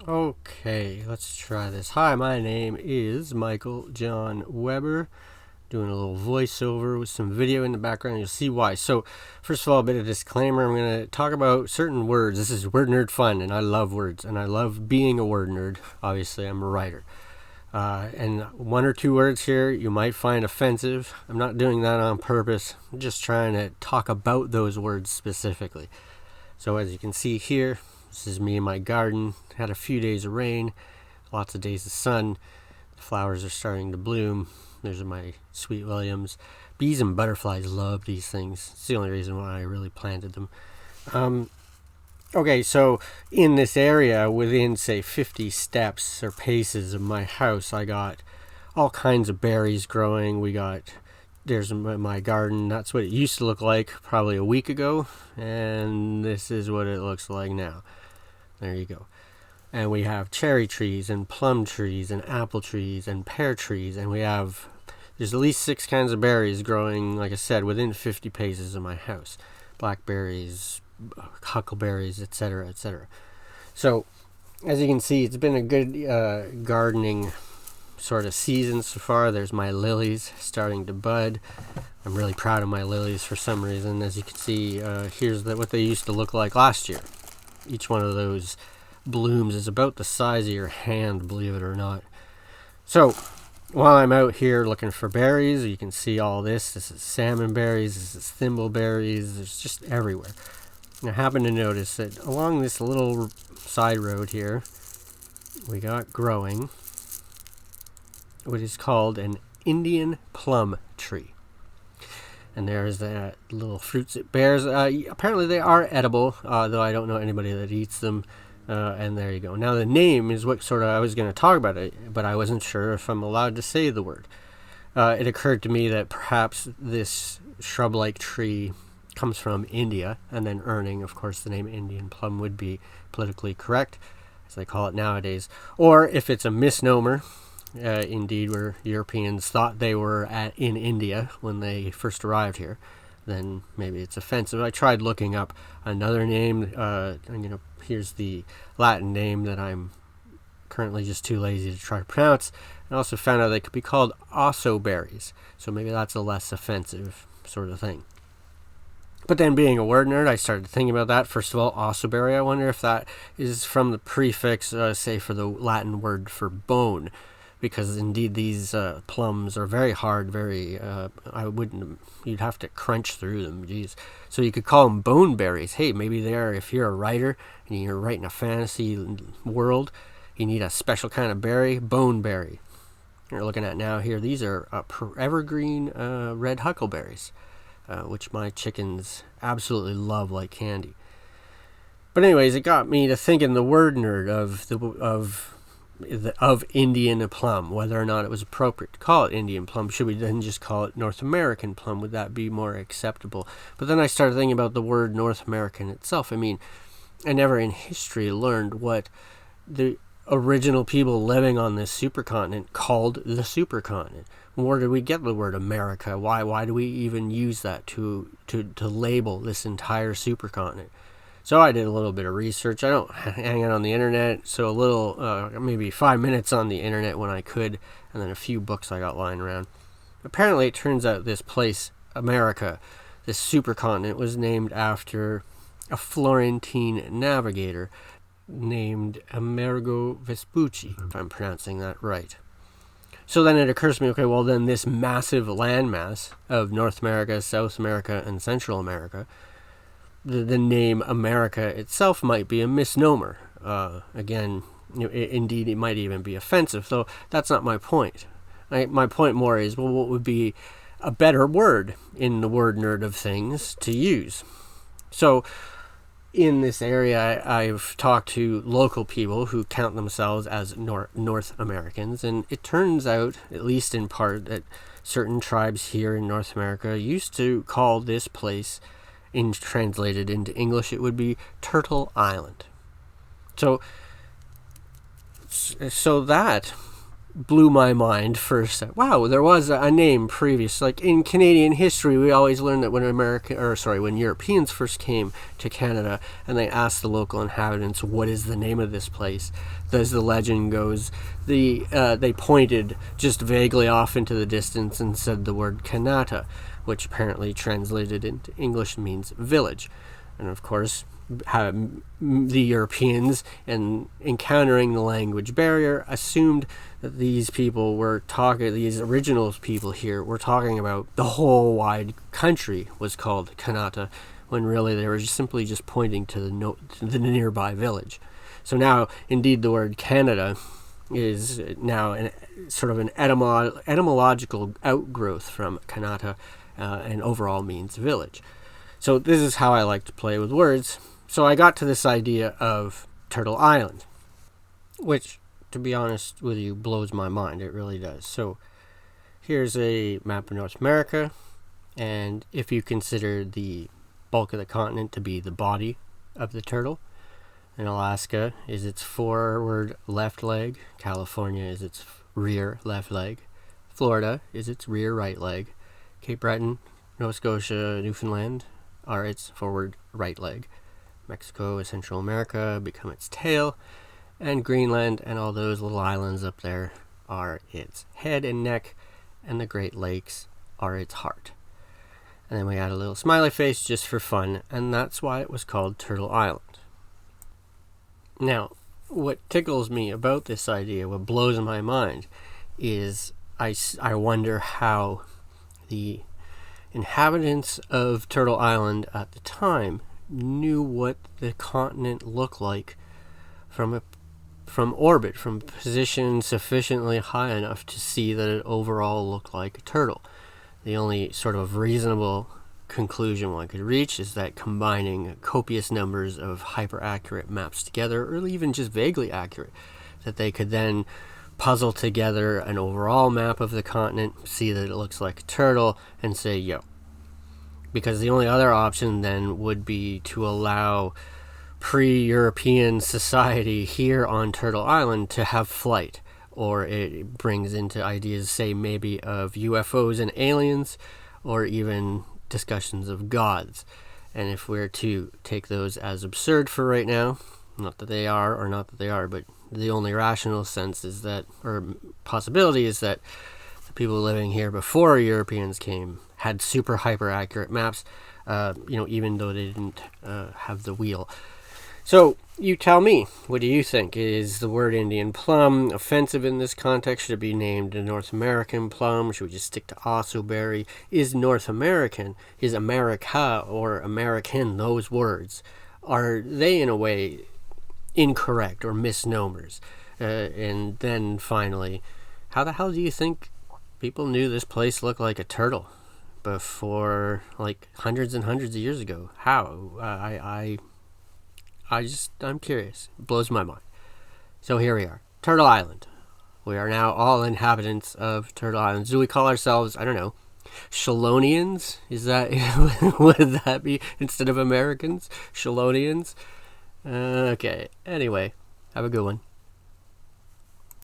Okay, let's try this. Hi, my name is Michael John Weber. Doing a little voiceover with some video in the background. You'll see why. So, first of all, a bit of disclaimer. I'm going to talk about certain words. This is Word Nerd Fun, and I love words, and I love being a word nerd. Obviously, I'm a writer. And one or two words here you might find offensive. I'm not doing that on purpose. I'm just trying to talk about those words specifically. So, as you can see here, this is me in my garden. Had a few days of rain, lots of days of sun. The flowers are starting to bloom. There's my sweet williams. Bees and butterflies love these things. It's the only reason why I really planted them. Okay, so in this area, within, say, 50 steps or paces of my house, I got all kinds of berries growing. There's my garden. That's what it used to look like probably a week ago. And this is what it looks like now. There you go. And we have cherry trees and plum trees and apple trees and pear trees. And there's at least 6 kinds of berries growing, like I said, within 50 paces of my house. Blackberries, huckleberries, etc., etc. So, as you can see, it's been a good gardening sort of season so far. There's my lilies starting to bud. I'm really proud of my lilies for some reason. As you can see, here's what they used to look like last year. Each one of those blooms is about the size of your hand, believe it or not. So, while I'm out here looking for berries, you can see all this. This is salmon berries, this is thimbleberries, it's just everywhere. And I happen to notice that along this little side road here, we got growing what is called an Indian-Plum tree. And there's that little fruits it bears. Apparently they are edible, though I don't know anybody that eats them. And there you go. Now the name is what sort of I was going to talk about it, but I wasn't sure if I'm allowed to say the word. It occurred to me that perhaps this shrub-like tree comes from India, and then earning, of course, the name Indian plum would be politically correct, as they call it nowadays. Or if it's a misnomer, indeed, where Europeans thought they were in India when they first arrived here, then maybe it's offensive. I tried looking up another name. Here's the Latin name that I'm currently just too lazy to try to pronounce. I also found out they could be called ossoberries, so maybe that's a less offensive sort of thing. But then, being a word nerd, I started thinking about that. First of all, ossoberry, I wonder if that is from the prefix, say, for the Latin word for bone. Because indeed these plums are very hard, you'd have to crunch through them, geez. So you could call them bone berries. Hey, maybe if you're a writer and you're writing a fantasy world, you need a special kind of berry, bone berry. You're looking at now here, these are evergreen red huckleberries, which my chickens absolutely love like candy. But anyways, it got me to thinking the word nerd of Indian plum, whether or not it was appropriate to call it Indian plum. Should we then just call it North American plum? Would that be more acceptable? But then I started thinking about the word North American itself. I mean, I never in history learned what the original people living on this supercontinent called the supercontinent. Where did we get the word America? Why do we even use that to label this entire supercontinent? So I did a little bit of research. I don't hang out on the internet, so maybe 5 minutes on the internet when I could, and then a few books I got lying around. Apparently, it turns out this place, America, this supercontinent, was named after a Florentine navigator named Amerigo Vespucci, if I'm pronouncing that right. So then it occurs to me, okay, well then this massive landmass of North America, South America, and Central America, the name America itself might be a misnomer. Again, indeed, it might even be offensive, though that's not my point. My point more is, well, what would be a better word in the word nerd of things to use? So, in this area, I've talked to local people who count themselves as North Americans, and it turns out, at least in part, that certain tribes here in North America used to call this place, translated into English, it would be Turtle Island. So that blew my mind first. Wow, there was a name previous. Like in Canadian history, we always learned that when Europeans first came to Canada and they asked the local inhabitants, what is the name of this place? As the legend goes, they pointed just vaguely off into the distance and said the word Kanata, which apparently translated into English means village. And of course, the Europeans, and encountering the language barrier, assumed that these original people here were talking about the whole wide country was called Kanata, when really they were simply just pointing to the nearby village. So now, indeed, the word Canada is now sort of an etymological outgrowth from Kanata, and overall means village. So this is how I like to play with words. So I got to this idea of Turtle Island, which, to be honest with you, blows my mind. It really does. So here's a map of North America, and if you consider the bulk of the continent to be the body of the turtle, and Alaska is its forward left leg, California is its rear left leg, Florida is its rear right leg, Cape Breton, Nova Scotia, Newfoundland are its forward right leg, Mexico and Central America become its tail, and Greenland and all those little islands up there are its head and neck, and the Great Lakes are its heart. And then we add a little smiley face just for fun, and that's why it was called Turtle Island. Now, what tickles me about this idea, what blows my mind, is I wonder how the inhabitants of Turtle Island at the time knew what the continent looked like from orbit, from position sufficiently high enough to see that it overall looked like a turtle. The only sort of reasonable conclusion one could reach is that combining copious numbers of hyper-accurate maps together, or even just vaguely accurate, that they could then puzzle together an overall map of the continent, see that it looks like a turtle, and say, yo. Because the only other option then would be to allow pre-European society here on Turtle Island to have flight, or it brings into ideas, say, maybe of UFOs and aliens, or even discussions of gods. And if we're to take those as absurd for right now, not that they are, but the only rational sense is that, or possibility is that the people living here before Europeans came had super hyper accurate maps, even though they didn't have the wheel. So you tell me, what do you think? Is the word Indian-Plum offensive in this context? Should it be named a North American plum? Should we just stick to ossoberry? Is North American, is America or American, those words, are they in a way incorrect or misnomers? And then finally, how the hell do you think people knew this place looked like a turtle before, like, hundreds and hundreds of years ago? How? I'm curious. It blows my mind. So here we are. Turtle Island. We are now all inhabitants of Turtle Island. Do we call ourselves, I don't know, Shalonians? Is that, would that be, instead of Americans? Shalonians? Okay. Anyway, have a good one.